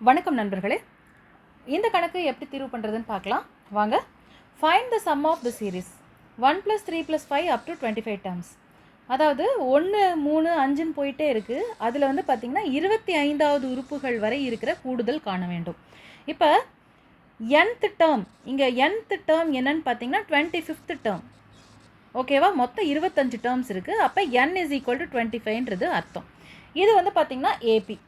வணக்கம் நண்பர்களே. இந்த கணக்கு எப்படி தீர்வு பண்ணுறதுன்னு பார்க்கலாம் வாங்க. Find the sum of the series 1 + 3 + 5 up to 25 terms. அதாவது 1 3 5ன்னு போயிட்டே இருக்குது. அதில் வந்து பார்த்திங்கன்னா 25வது உறுப்புகள் வரை இருக்கிற கூடுதல் காண வேண்டும். இப்போ nth டேர்ம், இங்கே nth டேர்ம் என்னன்னு பார்த்தீங்கன்னா 25th டேர்ம். ஓகேவா? மொத்தம் 25 டேர்ம்ஸ் இருக்குது. அப்போ n = 25ன்றது அர்த்தம். இது வந்து பார்த்திங்கன்னா ஏபி.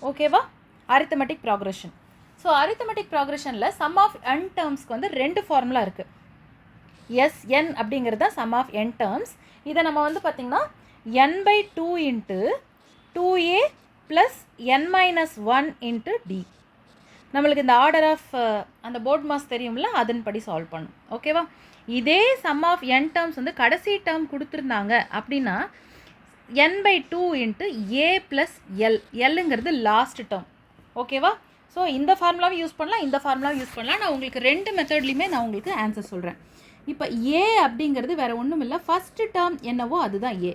ஓகேவா? Arithmetic progression. ஸோ அரித்தமெட்டிக் ப்ராக்ரெஷனில் சம் ஆஃப் n டேர்ம்ஸ்க்கு வந்து 2 ஃபார்முலா இருக்குது. Sn அப்படிங்கிறது தான் சம் ஆஃப் n டேர்ம்ஸ். இதை நம்ம வந்து பார்த்திங்கன்னா n/2 × 2a + n - 1 × d. நம்மளுக்கு இந்த ஆர்டர் ஆஃப் அந்த போர்ட் மாஸ் தெரியும்ல, அதன்படி சால்வ் பண்ணும். ஓகேவா? இதே சம் ஆஃப் n டேர்ம்ஸ் வந்து கடைசி டேர்ம் கொடுத்துருந்தாங்க அப்படின்னா n/2 × a + l. எல்லுங்கிறது லாஸ்ட் டேர்ம். ஓகேவா? ஸோ இந்த ஃபார்முலாவும் யூஸ் பண்ணலாம், இந்த ஃபார்முலாவும் யூஸ் பண்ணலாம். நான் உங்களுக்கு 2 மெத்தட்லையுமே நான் உங்களுக்கு ஆன்சர் சொல்கிறேன். இப்போ ஏ அப்படிங்கிறது வேறு ஒன்றும் இல்லை, ஃபஸ்ட்டு டேர்ம் என்னவோ அதுதான் ஏ.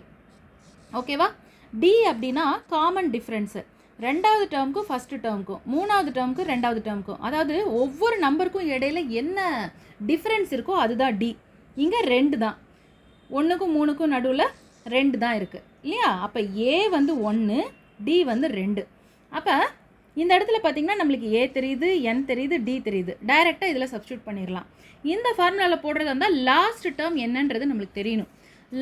ஓகேவா? டி அப்படின்னா காமன் டிஃப்ரென்ஸு, ரெண்டாவது டேர்முக்கும் ஃபஸ்ட்டு டேர்முக்கும், மூணாவது டேர்முக்கும் ரெண்டாவது டேர்முக்கும், அதாவது ஒவ்வொரு நம்பருக்கும் இடையில என்ன டிஃப்ரென்ஸ் இருக்கோ அதுதான் டி. இங்கே 2 தான், 1க்கும் 3க்கும் நடுவில் 2 தான் இருக்குது இல்லையா? அப்போ ஏ வந்து 1, டி வந்து 2. அப்போ இந்த இடத்துல பார்த்திங்கன்னா நம்மளுக்கு ஏ தெரியுது, என் தெரியுது, டி தெரியுது. டைரெக்டாக இதில் சப்ஸ்டியூட் பண்ணிடலாம். இந்த ஃபார்முலாவில் போடுறது இருந்தால் லாஸ்ட் டேர்ம் என்னன்றது நம்மளுக்கு தெரியணும்.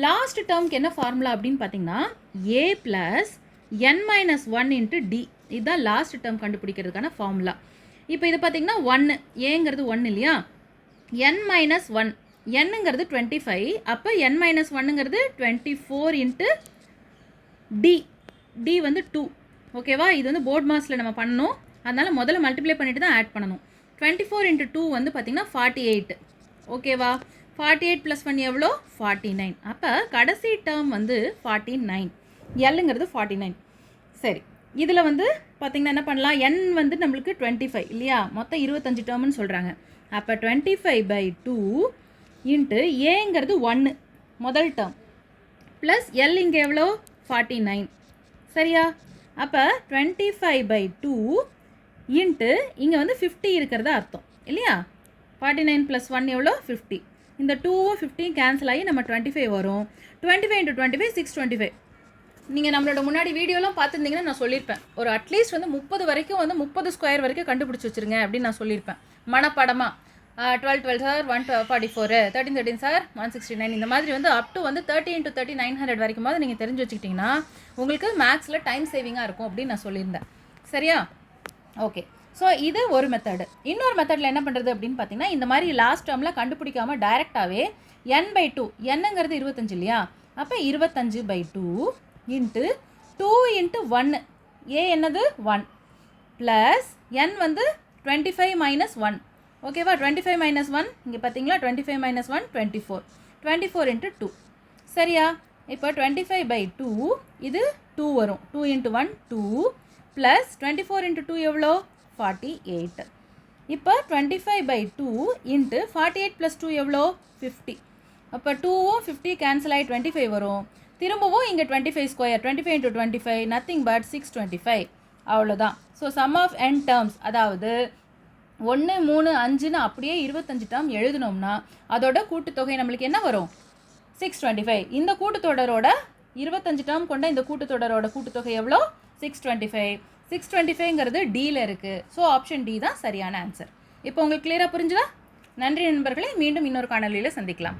லாஸ்ட் டேர்முக்கு என்ன ஃபார்முலா அப்படின்னு பார்த்தீங்கன்னா a + n - 1 × d. இதுதான் லாஸ்ட் டேர்ம் கண்டுபிடிக்கிறதுக்கான ஃபார்முலா. இப்போ இது பார்த்திங்கன்னா 1, ஏங்கிறது 1 இல்லையா? n - 1, என்னங்கிறது 25. அப்போ n - 1ங்கிறது 24 × d. d வந்து 2. ஓகேவா? இது வந்து போர்ட் மாஸில் நம்ம பண்ணணும், அதனால் முதல்ல மல்டிப்ளை பண்ணிட்டு தான் ஆட் பண்ணணும். 24 × 2 வந்து பார்த்திங்கன்னா 48. ஓகேவா? 48 + 1 எவ்வளோ? 49. அப்போ கடைசி டேர்ம் வந்து 49, எல்லுங்கிறது 49. சரி, இதில் வந்து பார்த்திங்கன்னா என்ன பண்ணலாம், n வந்து நம்மளுக்கு 25 இல்லையா? மொத்தம் 25 டேர்ம்னு சொல்கிறாங்க. அப்போ 25/2 × ஏங்கிறது 1 முதல் டேர்ம் ப்ளஸ் எல் இங்கே எவ்வளோ? 49. சரியா? அப்போ 25/2 × இங்கே வந்து 50 இருக்கிறதா அர்த்தம் இல்லையா? 49 + 1 எவ்வளோ? 50. இந்த 2வும் 50 கேன்சல் ஆகி நம்ம 25 வரும். 25 × 25 625. நீங்கள் நம்மளோட முன்னாடி வீடியோலாம் பார்த்துருந்தீங்கன்னா நான் சொல்லியிருப்பேன், ஒரு அட்லீஸ்ட் வந்து 30 வரைக்கும் வந்து 30 ஸ்கொயர் வரைக்கும் கண்டுபிடிச்சி வச்சுருங்க அப்படின்னு நான் சொல்லியிருப்பேன் மனப்படமாக. 12 12 சார் 144, 13 13 சார் 169, இந்த மாதிரி வந்து அப் டு வந்து 30 × 30 900 வரைக்கும் போது நீங்கள் தெரிஞ்சு வச்சுக்கிட்டிங்கன்னா உங்களுக்கு மேக்ஸில் டைம் சேவிங்காக இருக்கும் அப்படின்னு நான் சொல்லியிருந்தேன். சரியா? ஓகே. ஸோ இது ஒரு மெத்தடு. இன்னொரு மெத்தடில் என்ன பண்ணுறது அப்படின்னு பார்த்தீங்கன்னா, இந்த மாதிரி லாஸ்ட் டேர்மில் கண்டுபிடிக்காமல் டைரெக்டாகவே n/2, என்னங்கிறது 25 இல்லையா? அப்போ 25/2 × 2 × 1, ஏ என்னது 1 ப்ளஸ் n வந்து 25 - 1. ஓகேவா? 25 - 1 இங்கே பார்த்தீங்களா? 25 - 1 24. 24 × 2. சரியா? இப்போ 25/2 இது 2 வரும். 2 × 1 2 ப்ளஸ் 24 × 2 எவ்வளோ? 48. இப்போ 25/2 × 48 + 2 எவ்வளோ? 50. அப்போ 2வும் 50 கேன்சல் ஆகி 25 வரும். திரும்பவும் இங்கே 25 ஸ்கொயர், 25 × 25 நத்திங் பட் 625. அவ்வளோதான். So sum of n terms, அதாவது 1 3 5ன்னு அப்படியே 25 டேர்ம் எழுதினோம்னா அதோட கூட்டுத்தொகை நம்மளுக்கு என்ன வரும்? 625. இந்த கூட்டுத்தொடரோட 25 டேர்ம் கொண்ட இந்த கூட்டுத்தொடரோட கூட்டுத்தொகை எவ்வளோ? 625. 625ங்கிறது டியில் இருக்குது. ஸோ ஆப்ஷன் டி தான் சரியான ஆன்சர். இப்போ உங்களுக்கு கிளியராக புரிஞ்சுதா? நன்றி நண்பர்களே. மீண்டும் இன்னொரு காணொலியில் சந்திக்கலாம்.